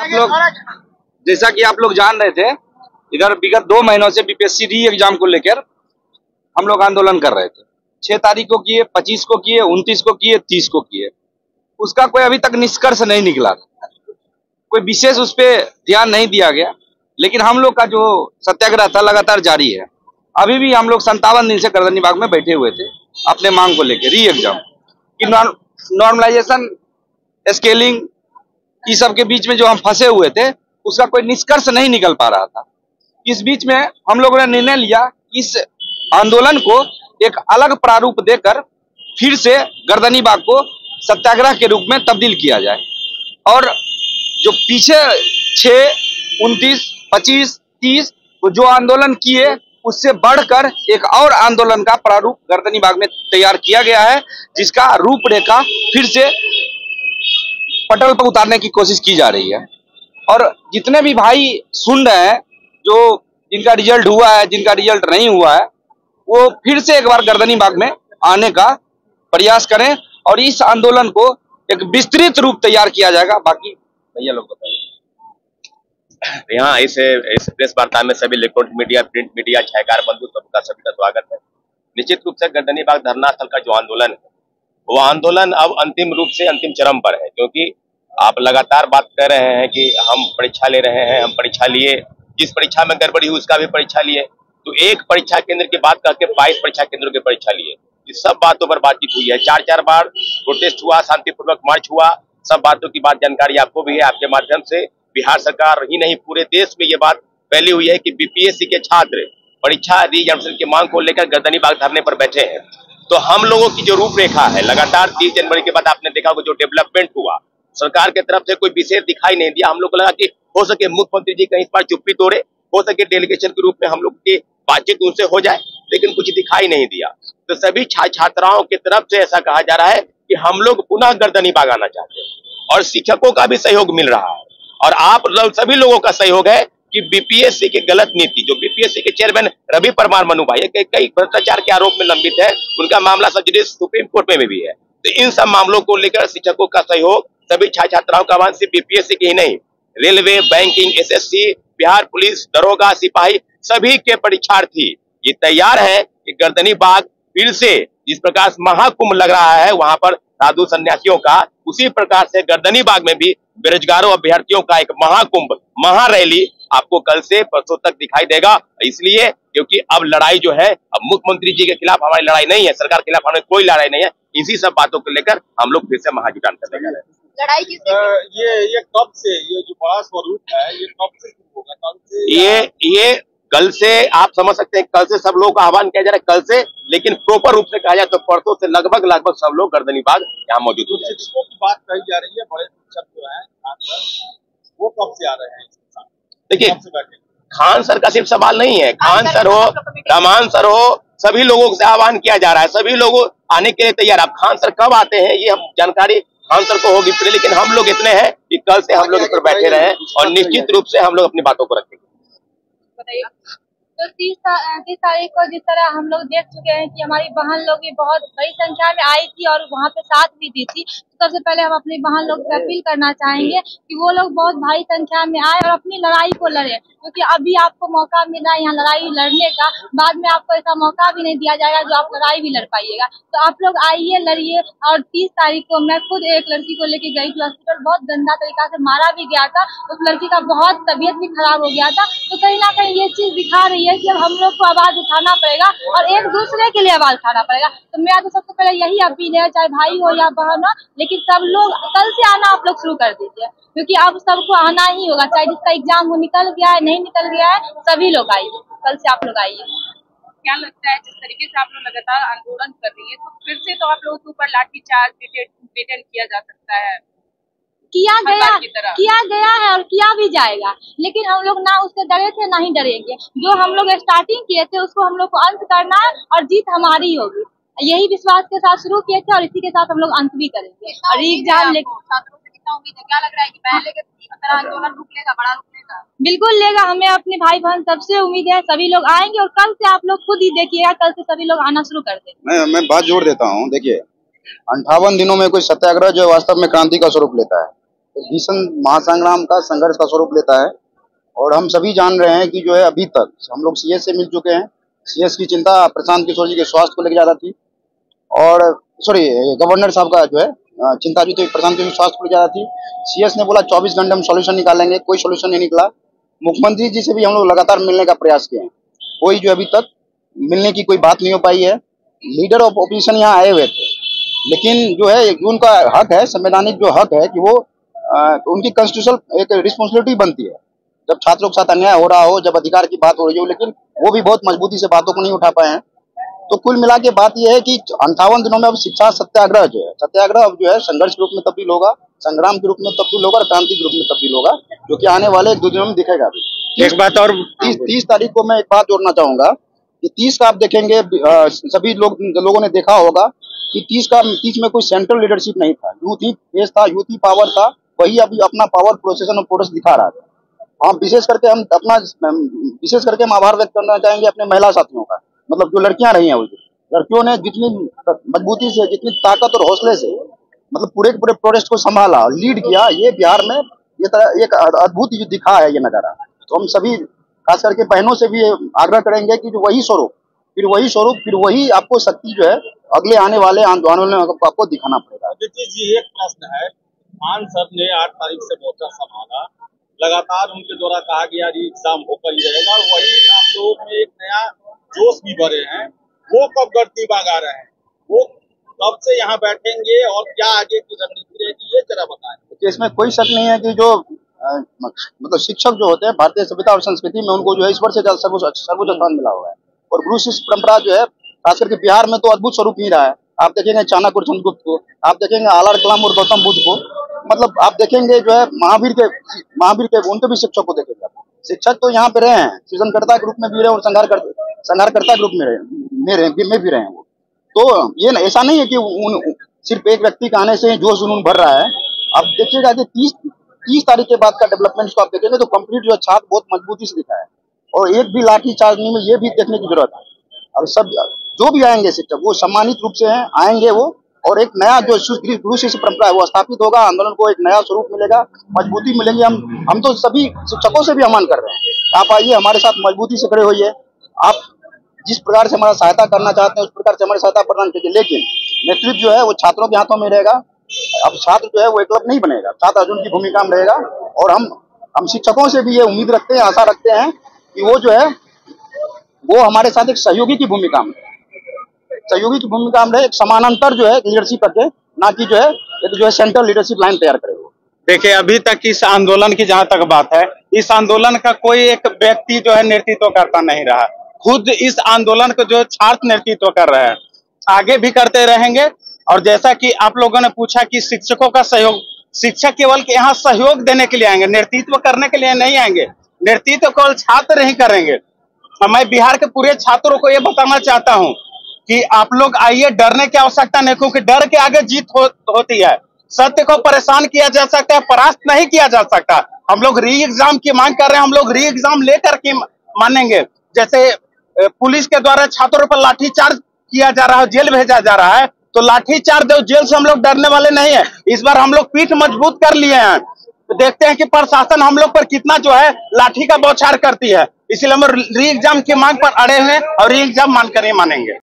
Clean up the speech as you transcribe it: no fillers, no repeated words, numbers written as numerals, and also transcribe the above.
आप लोग जैसा कि आप लोग जान रहे थे, इधर विगत 2 महीनों से बीपीएससी री एग्जाम को लेकर हम लोग आंदोलन कर रहे थे। 6 तारीख को किए, 25 को किए, 29 को किए, 30 को किए। उसका कोई अभी तक निष्कर्ष नहीं निकला, कोई विशेष उस पर ध्यान नहीं दिया गया। लेकिन हम लोग का जो सत्याग्रह था लगातार जारी है। अभी भी हम लोग 57 दिन से गर्दनी बाग में बैठे हुए थे अपने मांग को लेकर, री एग्जाम की नॉर्मलाइजेशन, स्केलिंग, इस सब के बीच में जो हम फंसे हुए थे, उसका कोई निष्कर्ष नहीं निकल पा रहा था। इस बीच में हम लोगों ने निर्णय लिया इस आंदोलन को एक अलग प्रारूप देकर फिर से गर्दनी बाग को सत्याग्रह के रूप में तब्दील किया जाए और जो पीछे 6, 29, 25, 30 को जो आंदोलन किए उससे बढ़कर एक और आंदोलन का प्रारूप गर्दनी बाग में तैयार किया गया है, जिसका रूपरेखा फिर से पटल पर उतारने की कोशिश की जा रही है। और जितने भी भाई सुन रहे हैं, जो जिनका रिजल्ट हुआ है, जिनका रिजल्ट नहीं हुआ है, वो फिर से एक बार गर्दनी बाग में आने का प्रयास करें और इस आंदोलन को एक विस्तृत रूप तैयार किया जाएगा। बाकी भैया लोग बताइए। यहाँ इस प्रेस वार्ता में सभी इलेक्ट्रॉनिक मीडिया, प्रिंट मीडिया, छायाकार बंधु सबका सभी का स्वागत है। निश्चित रूप से गर्दनी बाग धरना स्थल का जो आंदोलन है, वो आंदोलन अब अंतिम रूप से अंतिम चरम पर है, क्योंकि आप लगातार बात कर रहे हैं कि हम परीक्षा ले रहे हैं, हम परीक्षा लिए, जिस परीक्षा में गड़बड़ी हुई उसका भी परीक्षा लिए, तो एक परीक्षा केंद्र की बात करके 22 परीक्षा केंद्रों की परीक्षा लिए। इस सब बातों पर बातचीत हुई है। 4 बार प्रोटेस्ट हुआ, शांतिपूर्वक मार्च हुआ, सब बातों की बात जानकारी आपको भी है। आपके माध्यम से बिहार सरकार ही नहीं पूरे देश में ये बात फैली हुई है कि बीपीएससी के छात्र परीक्षा रीएग्जामिनेशन की मांग को लेकर गर्दनी बाग धरने पर बैठे हैं। तो हम लोगों की जो रूपरेखा है, लगातार 30 जनवरी के बाद आपने देखा जो डेवलपमेंट हुआ, सरकार की तरफ से कोई विशेष दिखाई नहीं दिया। हम लोग को लगा कि हो सके मुख्यमंत्री जी कहीं इस बार चुप्पी तोड़े, हो सके डेलीगेशन के रूप में हम लोग की बातचीत उनसे हो जाए, लेकिन कुछ दिखाई नहीं दिया। तो सभी छात्राओं की तरफ से ऐसा कहा जा रहा है कि हम लोग पुनः गर्दनी बाग आना चाहते हैं और शिक्षकों का भी सहयोग मिल रहा है और आप सभी लोगों का सहयोग है कि बीपीएससी की गलत नीति, जो बीपीएससी के चेयरमैन रवि परमार मनु भाई कई भ्रष्टाचार के आरोप में लंबित है, उनका मामला सब जुडिस सुप्रीम कोर्ट में भी है। तो इन सब मामलों को लेकर शिक्षकों का सहयोग, सभी छात्राओं का आह्वान सिर्फ बीपीएससी के ही नहीं, railway, banking, SSC, Bihar police, दरोगा, सिपाही, सभी के परीक्षार्थी ये तैयार है कि गर्दनी बाग फिर से जिस प्रकार से महाकुंभ लग रहा है वहां पर साधु सन्यासियों का, उसी प्रकार से गर्दनी बाग में भी बेरोजगारों अभ्यर्थियों का एक महाकुंभ, महारैली आपको कल से परसों तक दिखाई देगा। इसलिए क्योंकि अब लड़ाई जो है, अब मुख्यमंत्री जी के खिलाफ हमारी लड़ाई नहीं है, सरकार के खिलाफ हमारी कोई लड़ाई नहीं है। इसी सब बातों को लेकर हम लोग फिर से महाजुटान करने जा रहे हैं। लड़ाई किस ये कब से, ये जो बड़ा स्वरूप है, ये कब से शुरू होगा? कल से? ये कल से आप समझ सकते हैं, कल से सब लोगों का आह्वान किया जा रहा है, कल से, लेकिन प्रॉपर रूप से कहा जाए तो परसों से लगभग सब लोग गर्दनी बाग यहाँ मौजूद हो जाएंगे। शिक्षकों की बात कही जा रही है, बड़े शिक्षक जो है वो कब से आ रहे हैं? देखिए, खान सर का सिर्फ सवाल नहीं है, खान सर हो, रमान सर हो, सभी लोगों से आह्वान किया जा रहा है, सभी लोग आने के लिए तैयार। अब खान सर कब आते हैं ये हम जानकारी खान सर को होगी, लेकिन हम लोग इतने हैं कि कल से हम लोग इस पर बैठे रहे और निश्चित रूप से हम लोग अपनी बातों को रखेंगे। तो 30 तारीख को जिस तरह हम लोग देख चुके हैं कि हमारी बहन लोग भी बहुत बड़ी संख्या में आई थी और वहाँ पे साथ भी दी थी, तो सबसे पहले हम अपनी बहन लोग से अपील करना चाहेंगे कि वो लोग बहुत भारी संख्या में आए और अपनी लड़ाई को लड़े, क्योंकि अभी आपको मौका मिला यहाँ लड़ाई लड़ने का, बाद में आपको ऐसा मौका भी नहीं दिया जाएगा जो आप लड़ाई भी लड़ पाइएगा। तो आप लोग आइए, लड़िए। और 30 तारीख को मैं खुद एक लड़की को लेके गई थी हॉस्पिटल, बहुत गंदा तरीका से मारा भी गया था, उस लड़की का बहुत तबीयत भी खराब हो गया था। तो कहीं ना कहीं ये चीज दिखा रही है कि अब हम लोग को आवाज उठाना पड़ेगा और एक दूसरे के लिए आवाज उठाना पड़ेगा। तो मेरा तो सबसे पहले यही अपील है, चाहे भाई हो या बहन हो, लेकिन सब लोग कल से आना आप लोग शुरू कर दीजिए, क्योंकि अब सबको आना ही होगा, चाहे जिसका एग्जाम हो निकल गया है नहीं निकल गया है, सभी लोग आइए, कल से आप लोग आइए। क्या लगता है जिस तरीके से आप लोग लगातार आंदोलन कर रही है, तो फिर से तो आप लोगों के ऊपर लाठीचार्ज बेटेन किया जा सकता है? किया गया है और किया भी जाएगा, लेकिन हम लोग ना उससे डरे थे ना ही डरेंगे। जो हम लोग स्टार्टिंग किए थे उसको हम लोग को अंत करना है और जीत हमारी होगी, यही विश्वास के साथ शुरू किए थे और इसी के साथ हम लोग अंत भी करेंगे। और एग्जाम छात्रों से कितना उम्मीद है? क्या लग रहा है कि पहले के तरह आंदोलन रुक लेगा, बड़ा रुक लेगा? बिल्कुल लेगा, हमें अपने भाई बहन सबसे उम्मीद है, सभी लोग आएंगे और कल से आप लोग खुद ही देखिएगा, कल से सभी लोग आना शुरू कर देंगे। मैं बात जोड़ देता हूँ। देखिए, 58 दिनों में कोई सत्याग्रह जो वास्तव में क्रांति का स्वरूप लेता है, भीषण महासंग्राम का संघर्ष का स्वरूप लेता है। और हम सभी जान रहे हैं कि जो है अभी तक हम लोग सीएस से मिल चुके हैं। सीएस की चिंता प्रशांत किशोर जी के स्वास्थ्य को लेकर ज्यादा थी, और गवर्नर साहब का जो है चिंता जो थी प्रशांत किशोर स्वास्थ्य को लेकर ज्यादा थी। सीएस ने बोला 24 घंटे हम सॉल्यूशन निकालेंगे, कोई सॉल्यूशन नहीं निकला। मुख्यमंत्री जी से भी हम लोग लगातार मिलने का प्रयास किए हैं, कोई जो अभी तक मिलने की कोई बात नहीं हो पाई है। लीडर ऑफ ऑपोजिशन यहाँ आए हुए थे, लेकिन जो है उनका हक है, संवैधानिक जो हक है कि वो उनकी कॉन्स्टिट्यूशनल एक रिस्पॉन्सिबिलिटी बनती है जब छात्रों के साथ अन्याय हो रहा हो, जब अधिकार की बात हो रही हो, लेकिन वो भी बहुत मजबूती से बातों को नहीं उठा पाए हैं। तो कुल मिला के बात यह है कि 58 दिनों में अब शिक्षा सत्याग्रह जो है, सत्याग्रह अब जो है संघर्ष के रूप में तब्दील होगा, संग्राम के रूप में तब्दील होगा और क्रांति के रूप में तब्दील होगा, जो कि आने वाले 1-2 दिनों में दिखेगा। एक बात और 30 तारीख को मैं एक बात जोड़ना चाहूंगा कि 30 का आप देखेंगे, सभी लोगों ने देखा होगा कि 30 में कोई सेंट्रल लीडरशिप नहीं था, यूथ ही फेस था, यूथ ही पावर था, वही अभी अपना पावर प्रोसेशन और प्रोसेस दिखा रहा था। हम विशेष करके हम आभार व्यक्त करना चाहेंगे अपने महिला साथियों का, मतलब जो लड़कियां रही हैं, वो लड़कियों ने जितनी मजबूती से, जितनी ताकत और हौसले से मतलब पूरे प्रोटेस्ट को संभाला और लीड किया, ये बिहार में ये एक अद्भुत दिखा है ये नजारा। तो हम सभी खास करके बहनों से भी आग्रह करेंगे कि जो वही स्वरूप फिर वही आपको शक्ति जो है अगले आने वाले आंदोलन में आपको दिखाना पड़ेगा। नीतीश जी, एक प्रश्न है, खान साहब ने 8 तारीख से मोर्चा संभाला, लगातार उनके द्वारा कहा गया एग्जाम होकर ही रहेगा, और वही आप लोगों में एक नया जोश भी भरे हैं, वो कब गढ़ती बांगा रहे हैं, वो कब से यहाँ बैठेंगे और क्या आगे की रणनीति रहेगी, ये जरा बताएं। इसमें कोई शक नहीं है कि जो मतलब शिक्षक जो होते हैं भारतीय सभ्यता और संस्कृति में, उनको जो है ईश्वर से सर्वोच्च स्थान मिला हुआ है, और गुरु शिष्य परंपरा जो है खास करके बिहार में तो अद्भुत स्वरूप ही रहा है। आप देखेंगे चाणक्य और चंद्रगुप्त को, आप देखेंगे आलर कलाम और गौतम बुद्ध को, मतलब आप देखेंगे जो है महावीर के उनके भी शिक्षक को देखेंगे। शिक्षक तो यहाँ पे रहे हैं, सृजनकर्ता के रूप में भी रहे और संहारकर्ता के रूप में भी रहे हैं वो। तो ये ऐसा नहीं है कि सिर्फ एक व्यक्ति के आने से जोश जुनून भर रहा है। आप देखिएगा कि 30 तारीख के बाद का डेवलपमेंट को आप देखेंगे तो कंप्लीट जो छात्र बहुत मजबूती से दिखा है, और एक भी लाठी चार्ज नहीं में ये भी देखने की जरूरत है। और सब जो भी आएंगे शिक्षक वो सम्मानित रूप से आएंगे वो, और एक नया जो गुरु शिष्य परंपरा है वो स्थापित होगा, आंदोलन को एक नया स्वरूप मिलेगा, मजबूती मिलेगी। हम तो सभी शिक्षकों से भी आह्वान कर रहे हैं, आप आइए हमारे साथ मजबूती से खड़े होइए, आप जिस प्रकार से हमारा सहायता करना चाहते हैं उस प्रकार से हमारी सहायता प्रदान कीजिए, लेकिन नेतृत्व जो है वो छात्रों के हाथों में रहेगा। अब छात्र जो है वो एकलव्य नहीं बनेगा, छात्र अर्जुन की भूमिका में रहेगा। और हम शिक्षकों से भी ये उम्मीद रखते हैं, आशा रखते हैं कि वो जो है वो हमारे साथ एक सहयोगी की भूमिका में रहे, एक समानांतर जो है लीडरशिप रखे, ना कि जो है सेंट्रल लीडरशिप लाइन तैयार करे। देखिए, अभी तक इस आंदोलन की जहां तक बात है, इस आंदोलन का कोई एक व्यक्ति जो है नेतृत्व करता नहीं रहा, खुद इस आंदोलन को जो छात्र नेतृत्व कर रहे हैं, आगे भी करते रहेंगे। और जैसा कि आप लोगों ने पूछा कि शिक्षकों का सहयोग, शिक्षक केवल यहाँ सहयोग देने के लिए आएंगे, नेतृत्व करने के लिए नहीं आएंगे, नेतृत्व केवल छात्र ही करेंगे। मैं बिहार के पूरे छात्रों को ये बताना चाहता हूँ कि आप लोग आइए, डरने की आवश्यकता नहीं, क्योंकि डर के आगे जीत होती है। सत्य को परेशान किया जा सकता है, परास्त नहीं किया जा सकता। हम लोग री एग्जाम की मांग कर रहे हैं, हम लोग री एग्जाम लेकर के मानेंगे। जैसे पुलिस के द्वारा छात्रों पर लाठीचार्ज किया जा रहा है, जेल भेजा जा रहा है, तो लाठीचार्ज जेल से हम लोग डरने वाले नहीं है। इस बार हम लोग पीठ मजबूत कर लिए हैं, तो देखते हैं कि प्रशासन हम लोग पर कितना जो है लाठी का बौछार करती है। इसलिए हम री एग्जाम की मांग पर अड़े हुए और री एग्जाम मानकर ही मानेंगे।